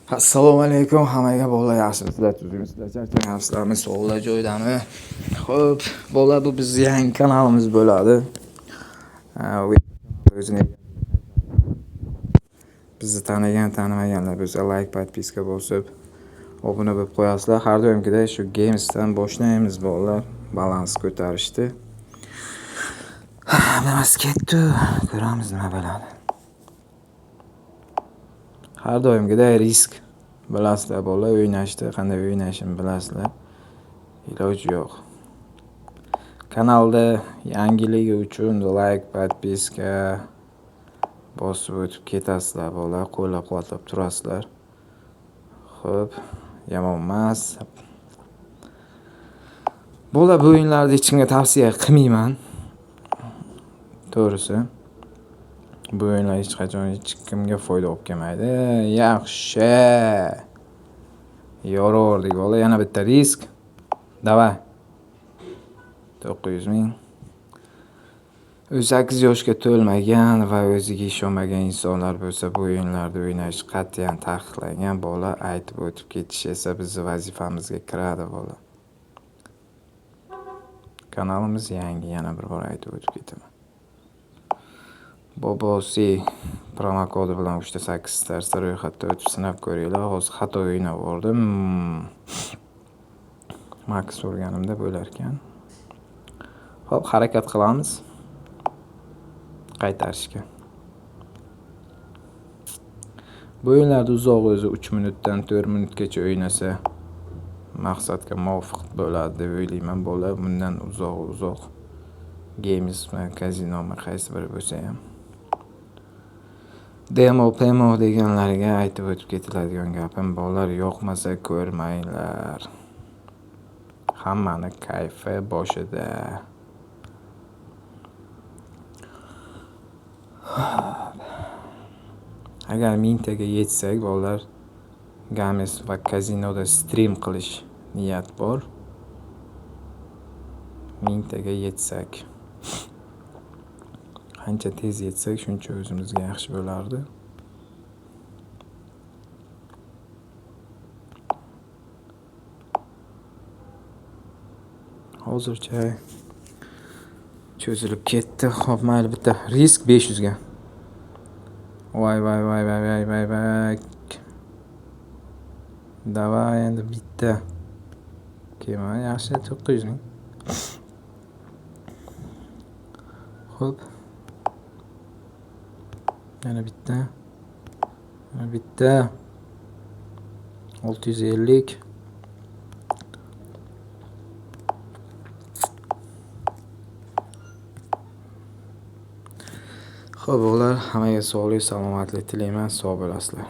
Assalomu alaykum hammaga bolalar, yaxshimisizlar, tuzimsizlar, charchamayapsizlarmi, sog'lar joydami? Xo'p, bolalar, bu bizning yangi kanalimiz bo'ladi. O'zini bizni tanimaganlar bo'lsa, like, podpiska bosib, obuna bo'lib qo'yasizlar. Har doimgidek shu gamesdan boshlaymiz bolalar. Balans ko'tarishdi. Nima ketdi? Ko'ramiz nima bo'ladi. Har doimgidek risk. Bilasizlar bolalar, o'ynashdi, qanday o'ynashimni bilasizlar. Iloji yo'q. Kanalda yangiligi uchun like, podpiska bosib o'tib ketasizlar bolalar, qo'llab-quvvatlab turasizlar. Xo'p, yomon emas. Bolalar, bu o'yinlarni hech kimga tavsiya qilmayman. To'g'risi. Bu o'yinlar hech qachon hech kimga foyda olib kelmaydi. Yaxshi. Yoraverdik bolalar, yana bitta risk. Davay. 900 ming. 8 yoshga to'lmagan va o'ziga ishonmagan insonlar bo'lsa, bu o'yinlarni o'ynash qat'iyan taqiqlangan. Bolalar aytib o'tib ketish esa bizning vazifamizga kiradi bolalar. Kanalimiz yangi, yana bir bor aytib o'tib ketaman. Bobosi promo kodi bilan 3ta 8 tarzda ro'yxatda o'tib sinab ko'ringlar. Hozir xato o'ynab oldim. Max urganimda bo'lar ekan. Xo'p, harakat qilamiz qaytarishga. Bu o'yinlarda uzoq o'zi 3 minutdan 4 minutgacha o'ynasa maqsadga muvofiq bo'ladi deb o'ylayman bolalar. Bundan uzoq games va kazinomi qaysi biri bo'lsa ham demo deganlarga aytib o'tib ketiladigan gapim bolalar, yoqmasa ko'rmanglar. Hammani kayfi boshida. Agar 1000 taga yetsak bolalar, games va kazinoda stream qilish niyat bor. 1000 taga yetsak. Qancha tez yetsak, shuncha o'zimizga yaxshi bo'lardi. Hozircha cho'zilib ketdi. Xo'p, mayli, bitta risk 500 ga. Voy. Davay, endi bitta. Kema yaxshi 900 ming. Xo'p. Yana bitta. 650. Xo'p, bolalar, hammaga sog'lik, salomatlik tilayman. Sog' bo'lasizlar.